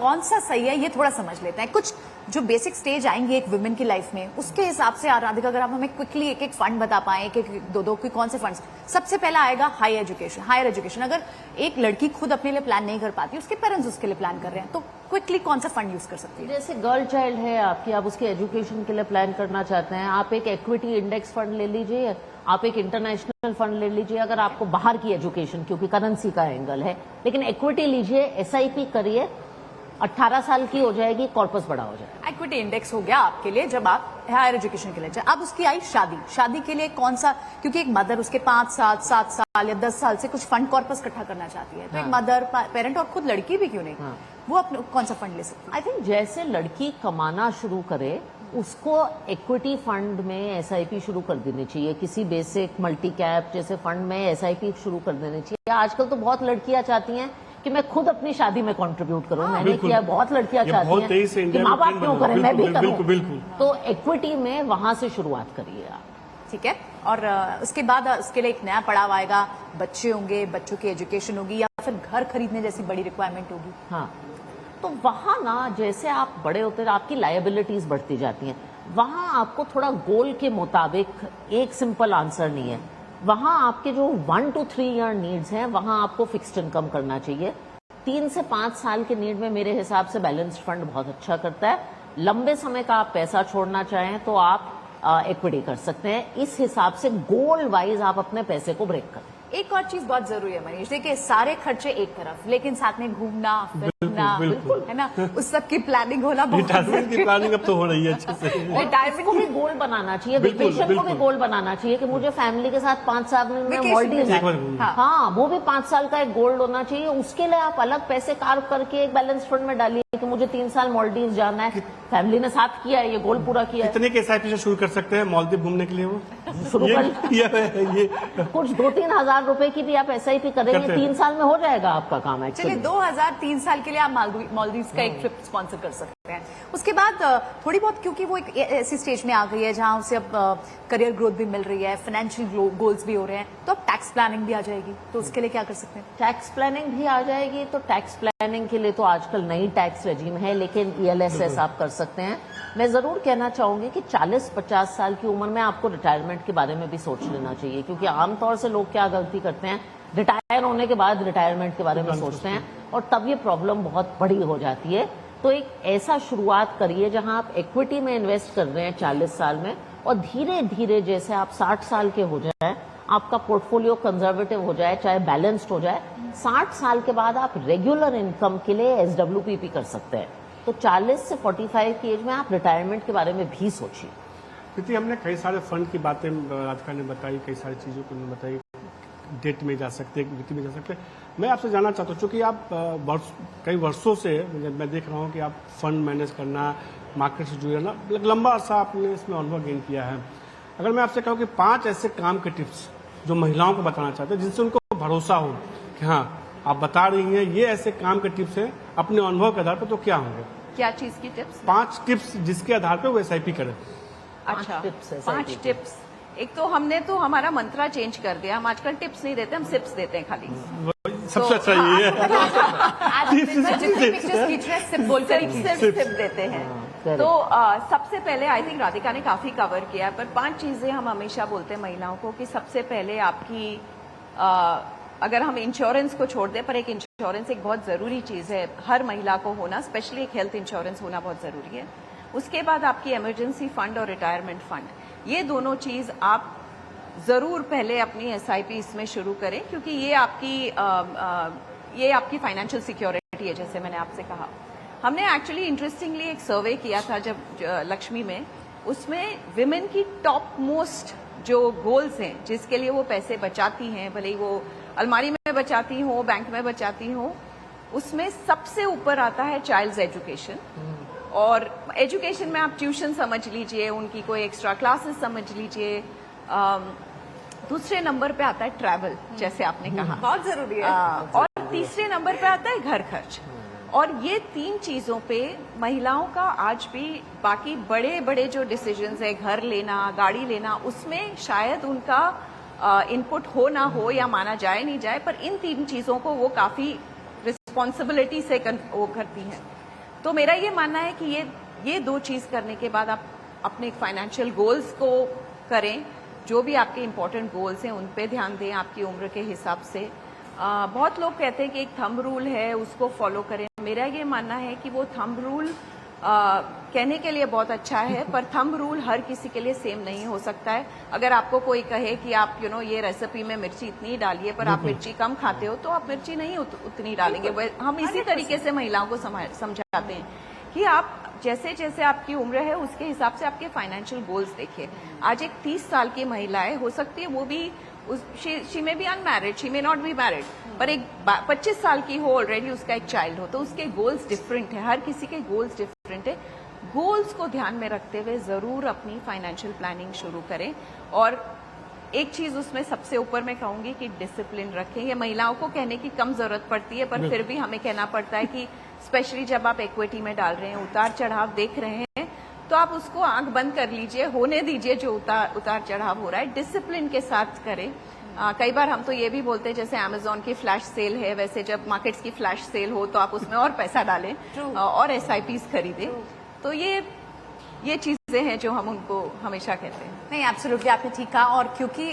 कौन सा सही है ये थोड़ा समझ लेते हैं। कुछ जो बेसिक स्टेज आएंगे एक वुमेन की लाइफ में, उसके हिसाब से राधिका अगर आप हमें क्विकली एक एक फंड बता पाए, एक एक दो कोई कौन से फंड्स। सबसे पहला आएगा हायर एजुकेशन। अगर एक लड़की खुद अपने लिए प्लान नहीं कर पाती, उसके पेरेंट्स उसके लिए प्लान कर रहे हैं, तो क्विकली कौन सा फंड यूज कर सकती है? जैसे गर्ल चाइल्ड है आपकी, आप उसके एजुकेशन के लिए प्लान करना चाहते हैं, आप एक इक्विटी इंडेक्स फंड ले लीजिए, आप एक इंटरनेशनल फंड ले लीजिए। अगर आपको बाहर की एजुकेशन, क्योंकि करेंसी का एंगल है, लेकिन इक्विटी लीजिए, एसआईपी करिए, 18 साल की हो जाएगी, कॉर्पस बड़ा हो जाएगा। इक्विटी इंडेक्स हो गया आपके लिए जब आप हायर एजुकेशन के लिए जाए। अब उसकी आई शादी के लिए कौन सा, क्योंकि एक मदर उसके 5 साल 7 साल या 10 साल से कुछ फंड कॉर्पस इकट्ठा करना चाहती है, तो एक मदर पेरेंट और खुद लड़की भी क्यों नहीं, वो अपने कौन सा फंड ले सकती है? आई थिंक जैसे लड़की कमाना शुरू करे उसको इक्विटी फंड में एसआईपी शुरू कर देनी चाहिए, किसी बेसिक मल्टी कैप जैसे फंड में एसआईपी शुरू कर देनी चाहिए। आजकल तो बहुत लड़कियां चाहती हैं कि मैं खुद अपनी शादी में कंट्रीब्यूट करूं, मैंने किया, बहुत लड़कियां चाहती हैं कि माँ बाप क्यों करें, मैं भी करूं। तो इक्विटी में वहां से शुरुआत करिए आप। ठीक है, और उसके बाद उसके लिए एक नया पड़ाव आएगा, बच्चे होंगे, बच्चों की एजुकेशन होगी, या फिर घर खरीदने जैसी बड़ी रिक्वायरमेंट होगी। हाँ, तो वहां ना जैसे आप बड़े होते हैं आपकी लायबिलिटीज बढ़ती जाती हैं, वहां आपको थोड़ा गोल के मुताबिक एक सिंपल आंसर नहीं है। वहां आपके जो 1 to 3 ईयर नीड्स हैं, वहां आपको फिक्स्ड इनकम करना चाहिए। 3 से 5 साल के नीड में मेरे हिसाब से बैलेंस्ड फंड बहुत अच्छा करता है। लंबे समय का आप पैसा छोड़ना चाहें तो आप इक्विटी कर सकते हैं। इस हिसाब से गोल वाइज आप अपने पैसे को ब्रेक करें। एक और चीज बहुत जरूरी है मनीष, देखिए सारे खर्चे एक तरफ, लेकिन साथ में घूमना फिरना, बिल्कुल है ना, उस सब की प्लानिंग होना बहुत रिटायरमेंट की प्लानिंग अब तो हो रही है अच्छे से। रिटायरमेंट को भी गोल बनाना चाहिए, वेकेशन को भी गोल बनाना चाहिए कि मुझे फैमिली के साथ 5 साल में मॉलडीव, हाँ वो भी 5 साल का एक गोल होना चाहिए। उसके लिए आप अलग पैसे कार्व करके एक बैलेंस फंड में डालिए कि मुझे 3 साल मॉलडीव जाना है, फैमिली ने साथ किया है, ये गोल पूरा किया है। कितने के एसआईपी से शुरू कर सकते हैं मालदीव घूमने के लिए? वो शुरू कर ये कुछ 2-3 हजार रुपए की भी आप एसआईपी करेंगे, 3 साल में हो जाएगा आपका काम है। चलिए 2003 साल के लिए आप मालदीव्स का एक ट्रिप स्पॉन्सर कर सकते हैं। उसके बाद थोड़ी बहुत, क्योंकि वो एक ऐसी स्टेज में आ गई है जहां उसे अब करियर ग्रोथ भी मिल रही है, फाइनेंशियल गोल्स भी हो रहे हैं, तो अब टैक्स प्लानिंग भी आ जाएगी, तो उसके लिए क्या कर सकते हैं? टैक्स प्लानिंग भी आ जाएगी, तो टैक्स प्लानिंग के लिए तो आजकल नई टैक्स रेजिम है, लेकिन ईएलएसएस आप कर सकते हैं। मैं जरूर कहना चाहूंगी कि 40-50 साल की उम्र में आपको रिटायरमेंट के बारे में भी सोच लेना चाहिए, क्योंकि आमतौर से लोग क्या गलती करते हैं, रिटायर होने के बाद रिटायरमेंट के बारे में सोचते हैं और तब ये प्रॉब्लम बहुत बड़ी हो जाती है। तो एक ऐसा शुरुआत करिए जहां आप इक्विटी में इन्वेस्ट कर रहे हैं 40 साल में, और धीरे धीरे जैसे आप 60 साल के हो जाए, आपका पोर्टफोलियो कंजर्वेटिव हो जाए, चाहे बैलेंस्ड हो जाए, 60 साल के बाद आप रेगुलर इनकम के लिए एसडब्ल्यूपीपी कर सकते हैं। तो 40 से 45 की एज में आप रिटायरमेंट के बारे में भी सोचिए। क्योंकि हमने कई सारे फंड की बातें राधिका ने बताई, कई सारी चीज़ों को बताई, डेट में जा सकते हैं, इक्विटी में जा सकते हैं। मैं आपसे जानना चाहता हूँ, चूँकि आप कई वर्षों से मैं देख रहा हूँ कि आप फंड मैनेज करना, मार्केट से जुड़े रहना, लंबा अर्सा आपने इसमें अनुभव गेन किया है। अगर मैं आपसे कहूँ कि 5 ऐसे काम के टिप्स जो महिलाओं को बताना चाहते हैं, जिनसे उनको भरोसा हो कि हाँ आप बता रही हैं ये ऐसे काम के टिप्स हैं अपने अनुभव के आधार पर, तो क्या होंगे? क्या चीज की टिप्स? 5 टिप्स जिसके आधार पर वो एसआईपी करें। अच्छा, 5 टिप्स। एक तो हमने तो हमारा मंत्रा चेंज कर दिया, हम आजकल टिप्स नहीं देते, हम सिप्स देते हैं खाली। सबसे अच्छा ये है। आज जितने पिक्चर्स खींच रहे हैं सिप बोलकर ही सिप देते हैं। तो सबसे पहले आई थिंक राधिका ने काफी कवर किया है, पर 5 चीजें हम हमेशा बोलते हैं महिलाओं को कि सबसे पहले आपकी अगर हम इंश्योरेंस को छोड़ दें, पर एक इंश्योरेंस एक बहुत जरूरी चीज है, हर महिला को होना, स्पेशली एक हेल्थ इंश्योरेंस होना बहुत जरूरी है। उसके बाद आपकी इमरजेंसी फंड और रिटायरमेंट फंड, ये दोनों चीज आप जरूर पहले अपनी एसआईपी इसमें शुरू करें, क्योंकि ये आपकी फाइनेंशियल सिक्योरिटी है। जैसे मैंने आपसे कहा, हमने एक्चुअली इंटरेस्टिंगली एक सर्वे किया था जब लक्ष्मी में, उसमें विमेन की टॉप मोस्ट जो गोल्स हैं जिसके लिए वो पैसे बचाती हैं, भले ही वो अलमारी में बचाती हो, बैंक में बचाती हो, उसमें सबसे ऊपर आता है चाइल्ड्स एजुकेशन। और एजुकेशन में आप ट्यूशन समझ लीजिए, उनकी कोई एक्स्ट्रा क्लासेस समझ लीजिए। दूसरे नंबर पे आता है ट्रैवल, जैसे आपने कहा बहुत जरूरी है, और तीसरे नंबर पे आता है घर खर्च। और ये 3 चीजों पे महिलाओं का आज भी, बाकी बड़े बड़े जो डिसीजंस है, घर लेना, गाड़ी लेना, उसमें शायद उनका इनपुट हो ना हो या माना जाए नहीं जाए, पर इन 3 चीजों को वो काफी रिस्पॉन्सिबिलिटी से वो करती हैं। तो मेरा ये मानना है कि ये दो चीज करने के बाद आप अपने फाइनेंशियल गोल्स को करें, जो भी आपके इंपॉर्टेंट गोल्स हैं उन पे ध्यान दें आपकी उम्र के हिसाब से। बहुत लोग कहते हैं कि एक थंब रूल है उसको फॉलो करें। मेरा ये मानना है कि वो थंब रूल कहने के लिए बहुत अच्छा है, पर थंब रूल हर किसी के लिए सेम नहीं हो सकता है। अगर आपको कोई कहे कि आप ये रेसिपी में मिर्ची इतनी डालिए पर आप मिर्ची कम खाते हो, तो आप मिर्ची नहीं उतनी डालेंगे। हम इसी तरीके से महिलाओं को समझाते हैं कि आप जैसे जैसे आपकी उम्र है उसके हिसाब से आपके फाइनेंशियल गोल्स देखिए। आज एक 30 साल की महिला है, हो सकती है वो भी she may be unmarried, she may not be married, पर एक 25 साल की हो ऑलरेडी, उसका एक चाइल्ड हो, तो उसके गोल्स डिफरेंट है। हर किसी के गोल्स डिफरेंट है। गोल्स को ध्यान में रखते हुए जरूर अपनी फाइनेंशियल प्लानिंग शुरू करें। और एक चीज उसमें सबसे ऊपर मैं कहूंगी कि डिसिप्लिन रखें। ये महिलाओं को कहने की कम जरूरत पड़ती है, पर फिर भी हमें कहना पड़ता है कि स्पेशली जब आप इक्विटी में डाल रहे हैं, उतार चढ़ाव देख रहे हैं, तो आप उसको आंख बंद कर लीजिए, होने दीजिए जो उतार चढ़ाव हो रहा है, डिसिप्लिन के साथ करें। कई बार हम तो ये भी बोलते हैं जैसे अमेजोन की फ्लैश सेल है, वैसे जब मार्केट्स की फ्लैश सेल हो तो आप उसमें और पैसा डालें और SIPs खरीदें। तो ये चीजें हैं जो हम उनको हमेशा कहते हैं। नहीं, एब्सोल्युटली आपने ठीक कहा। और क्योंकि